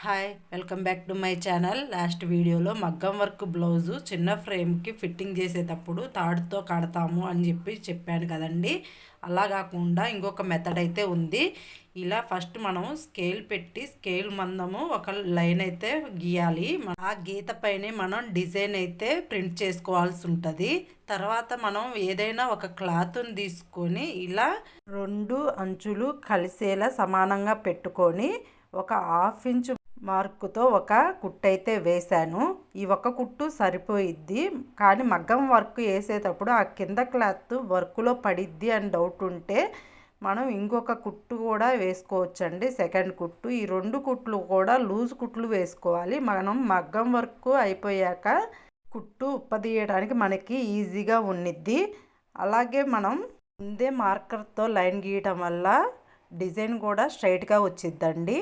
Hi welcome back to my channel. Last వీడియోలో మగ్గం work blouse చిన్న ఫ్రేమ్కి ఫిట్టింగ్ చేసేటప్పుడు తాడుతో కడతాము అని చెప్పాను కదండి. అలా కాకుండా ఇంకొక మెథడ్ అయితే ఉంది. ఇలా ఫస్ట్ మనం స్కేల్ పెట్టి స్కేల్ మందము ఒక లైన్ అయితే గీయాలి. ఆ గీత పైనే మనం డిజైన్ అయితే ప్రింట్ చేసుకోవాల్సి ఉంటుంది. తర్వాత మనం ఏదైనా ఒక క్లాత్ని తీసుకొని ఇలా రెండు అంచులు కలిసేలా సమానంగా పెట్టుకొని ఒక 1/2 ఇంచు మార్కుతో ఒక కుట్టు అయితే వేశాను. ఈ ఒక కుట్టు సరిపోయిద్ది, కానీ మగ్గం వర్క్ వేసేటప్పుడు ఆ కింద క్లాత్ వర్క్లో పడిద్ది అని డౌట్ ఉంటే మనం ఇంకొక కుట్టు కూడా వేసుకోవచ్చండి. సెకండ్ కుట్టు, ఈ రెండు కుట్లు కూడా లూజ్ కుట్లు వేసుకోవాలి. మనం మగ్గం వర్క్ అయిపోయాక కుట్టు ఉప్పదీయడానికి మనకి ఈజీగా ఉండిద్ది. అలాగే మనం ముందే మార్కర్తో లైన్ గీయటం వల్ల డిజైన్ కూడా స్ట్రైట్గా వచ్చిద్దండి.